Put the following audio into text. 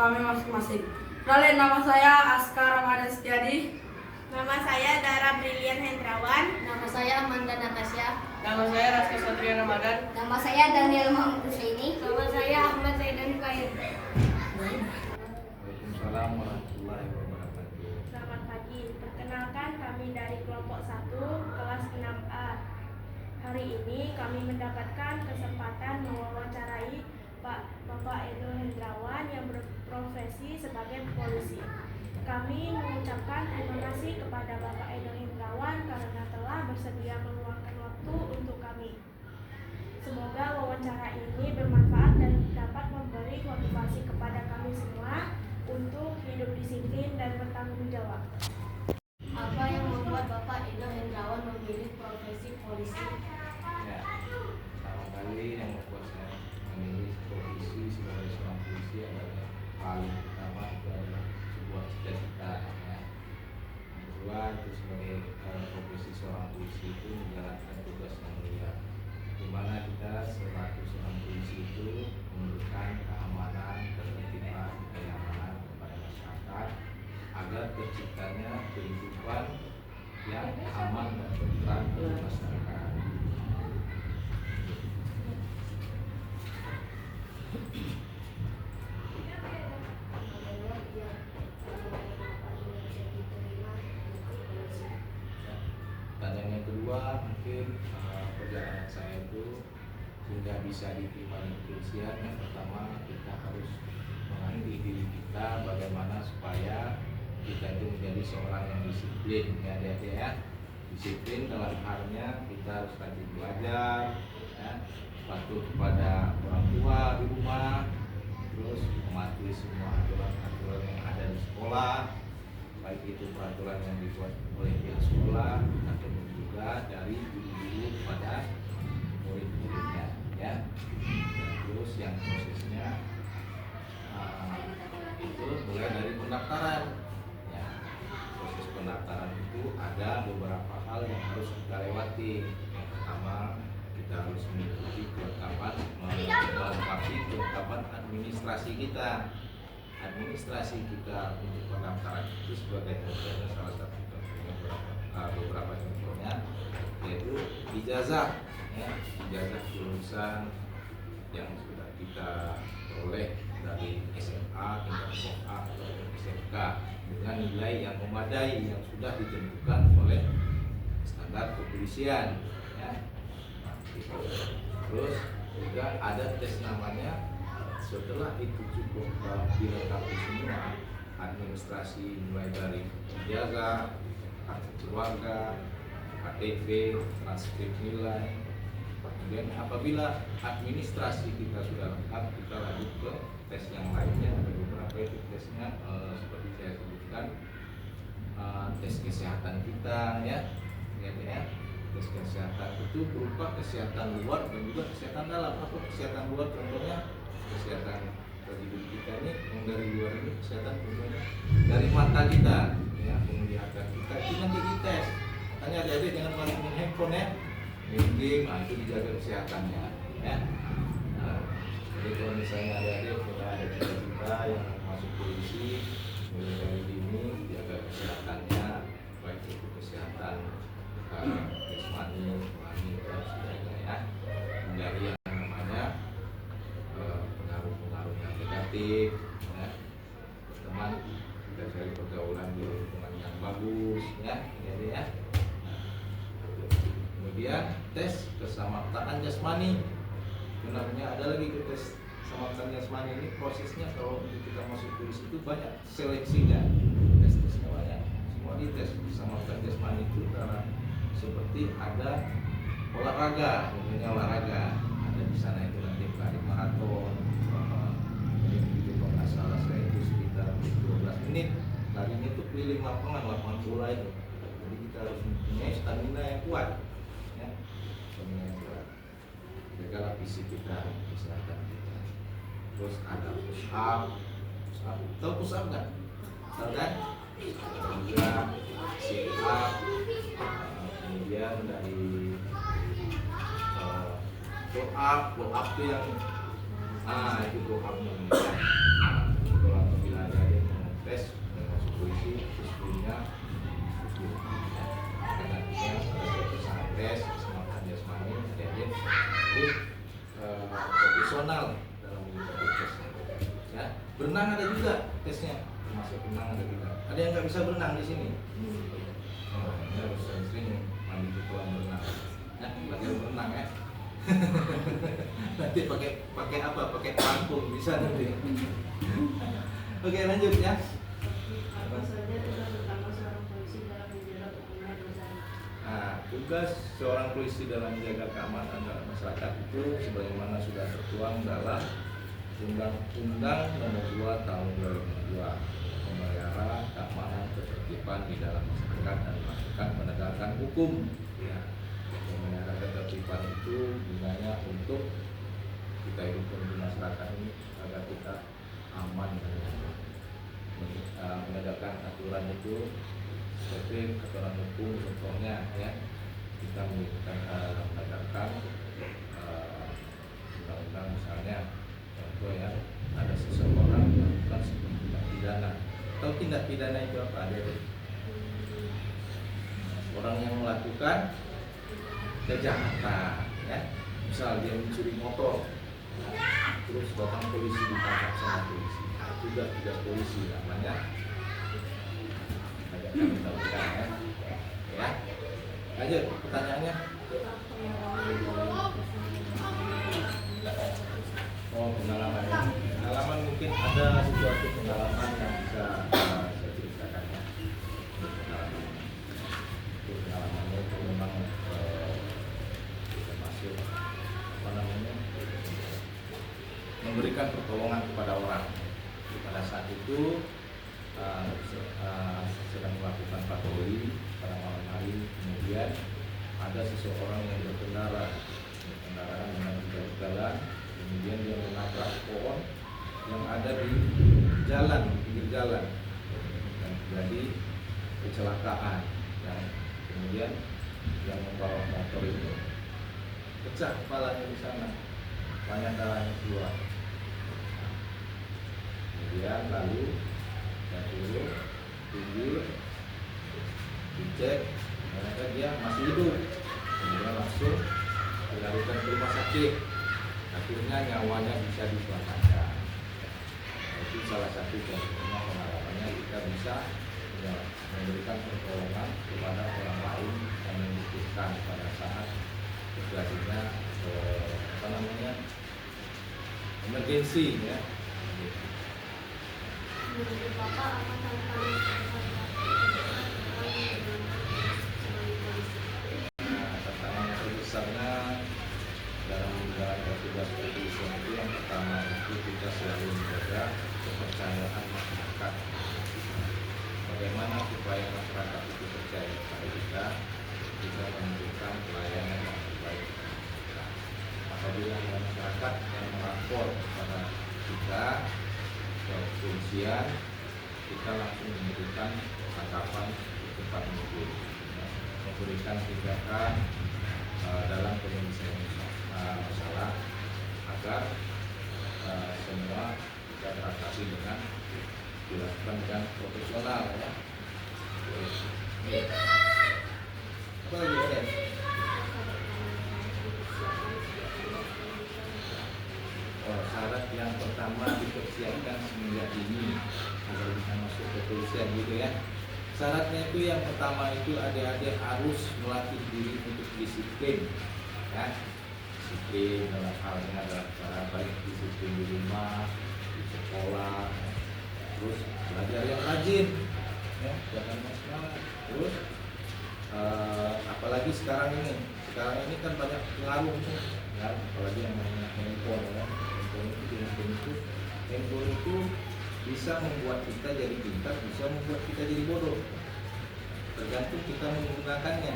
kami masing-masing. Kenalin, nama saya Askar Ramadan Setiadi. Nama saya Dara Brilian Hendrawan. Nama saya Amanda Natasha. Nama saya Raski Satria Ramadan. Nama saya Daniel Muhammad Husaini. Nama saya Ahmad Zaidan Kair. Waalaikumsalam warahmatullahi wabarakatuh. Selamat pagi. Perkenalkan, kami dari kelompok 1 kelas 6A. Hari ini kami mendapatkan kesempatan mewawancarai Bapak Edo Hendrawan yang berprofesi sebagai polisi. Kami mengucapkan terima kasih kepada Bapak Edo Hendrawan karena telah bersedia meluangkan waktu untuk kami. Semoga wawancara ini bermanfaat dan dapat memberi motivasi kepada kami semua untuk hidup disiplin dan bertanggung jawab. Apa yang membuat Bapak Edo Hendrawan memilih profesi polisi? Ya, pertama kali yang membuat saya memilih profesi sebagai seorang polisi adalah paling pertama itu adalah sebuah cita-cita. Ya. Yang kedua itu sebagai profesi seorang polisi itu menjalankan tugas yang mulia, di mana kita selaku seorang polisi itu memberikan keamanan, ketertiban, kenyamanan kepada masyarakat agar terciptanya kehidupan yang aman dan tentram bagi masyarakat. Dan yang kedua mungkin perjalanan saya itu sehingga bisa diterima di kepolisian, yang pertama kita harus mengenali diri kita bagaimana supaya kita itu menjadi seorang yang disiplin, ya adik-adik ya. Disiplin dalam halnya kita harus rajin belajar, ya, patuh kepada orang tua di rumah, terus mematuhi semua aturan-aturan yang ada di sekolah, baik itu peraturan yang dibuat oleh pihak sekolah atau juga dari guru-guru kepada murid-muridnya, ya. Dan terus yang prosesnya itu mulai dari pendaftaran. Ya, proses pendaftaran itu ada beberapa hal yang harus kita lewati. Yang pertama, kita harus mengikuti melengkapi kelengkapan administrasi kita. Administrasi kita untuk pendaftaran itu sebagai contohnya, salah satu contohnya beberapa contohnya yaitu ijazah, ya, ijazah kelulusan yang sudah kita peroleh dari SMA, tingkat SMA atau SMK dengan nilai yang memadai yang sudah ditentukan oleh standar kepolisian, ya. Terus juga ada tes namanya. Setelah itu cukup dilengkapi semua administrasi mulai dari ijazah, kartu keluarga, KTP, transkrip nilai. Kemudian apabila administrasi kita sudah lengkap, kita lanjut ke tes yang lainnya. Ada beberapa itu tesnya seperti saya sebutkan, tes kesehatan kita, ya. Tes kesehatan itu berupa kesehatan luar dan juga kesehatan dalam. Apa kesehatan luar? Contohnya kesehatan bagi diri kita ini yang dari luar ini, kesehatan contohnya dari mata kita, ya, penglihatan kita itu nanti dites. Makanya adik-adik jangan main handphone, ya, main game, itu dijaga kesehatannya, ya. Nah, jadi kalau misalnya adik-adik kita ada cita-cita yang masuk polisi, mulai dari dini jaga kesehatannya, baik itu kesehatan jasmani, rohani, dan sebagainya, ya. Hindari yang namanya pengaruh-pengaruh yang negatif, ya. Teman, kita cari pergaulan di lingkungan yang bagus, ya, jadi ya. Kemudian tes kesamartaan jasmani. Sebenarnya ada lagi tes kesamaratan jasmani ini, prosesnya kalau untuk kita masuk polisi itu banyak seleksinya, tes-tesnya banyak. Semua dites kesamaratan jasmani itu karena seperti ada olahraga, tentunya olahraga. Ada di sana itu nanti lari maraton, itu kalau nggak salah saya itu sekitar 12 menit. Larinya itu keliling lapangan bola itu. Jadi kita harus mempunyai stamina yang kuat, ya, stamina yang kuat. Jagalah fisik kita, kesehatan kita. Terus ada push up, tahu push up nggak? Tahu kan? Juga sit up, kemudian dari pull up itu yang itu pull up namanya. Berenang ada juga tesnya, termasuk berenang ada juga. Ada yang nggak bisa berenang di sini. Oh, ini harus sering mandi ke kolam berenang. Ya, belajar berenang ya. Nanti pakai apa? Pakai pelampung bisa nanti. Oke, lanjut ya. Apa saja tugas utama seorang polisi dalam menjaga keamanan masyarakat? Nah, tugas seorang polisi dalam menjaga keamanan dalam masyarakat itu sebagaimana sudah tertuang dalam Undang-Undang Nomor 2 Tahun 2002 memelihara keamanan ketertiban di dalam masyarakat dan melakukan penegakan hukum. Ya, memelihara ketertiban itu gunanya untuk kita hidup di masyarakat ini agar kita aman dan nyaman. Menegakkan aturan itu seperti aturan hukum, contohnya ya kita menegakkan undang-undang misalnya, contoh ya ada seseorang melakukan sebuah tindak pidana. Tahu tindak pidana itu apa? Ada orang yang melakukan kejahatan ya, misal dia mencuri motor terus datang polisi, ditangkap sama polisi, itu juga tugas polisi namanya menegakkan undang-undang ya. Lanjut pertanyaannya. Oh, pengalaman ya. Pengalaman mungkin ada sesuatu pengalaman yang bisa saya ceritakan ya. Pengalaman itu pengalamannya itu memang termasuk apa namanya, memberikan pertolongan kepada orang. Pada saat itu sedang melakukan patroli pada malam hari, kemudian ada seseorang yang berkendara dengan ugal-ugalan, kemudian dia menabrak pohon yang ada di jalan, pinggir jalan, dan terjadi kecelakaan. Dan kemudian yang membawa motor itu pecah kepalanya di sana, banyak darahnya keluar. Kemudian lalu saya turun, tunggu, dicek, ternyata dia masih hidup. Kemudian langsung dilarikan ke rumah sakit. Akhirnya nyawanya bisa diselamatkan. Itu salah satu contohnya pengalamannya kita bisa ya, memberikan pertolongan kepada orang lain yang membutuhkan pada saat terjadinya apa namanya, emergensi ya. Menurut Bapak, apa tantangan tantangan terbesarnya dalam menjalankan tugas kepolisian itu yang pertama itu kita selalu menjaga kepercayaan masyarakat. Bagaimana supaya masyarakat itu percaya kepada kita, kita menunjukkan pelayanan yang terbaik. Apabila ada masyarakat yang melapor kepada kita ke kepolisian, kita langsung memberikan tanggapan secepat mungkin, memberikan tindakan dalam penyelesaian masalah agar semua bisa teratasi dengan dilakukan dengan profesional ya. Apa lagi ada? Oh, syarat yang pertama dipersiapkan semenjak ini agar bisa masuk ke kepolisian gitu ya. Syaratnya itu yang pertama itu adik-adik harus melatih diri untuk disiplin ya. Disiplin dalam halnya adalah cara baik disiplin di rumah, di sekolah, terus belajar yang rajin ya, jangan semangat. Terus apalagi sekarang ini kan banyak pengaruh ya, apalagi yang namanya handphone ya. Handphone itu bisa membuat kita jadi pintar, bisa membuat kita jadi bodoh, tergantung kita menggunakannya.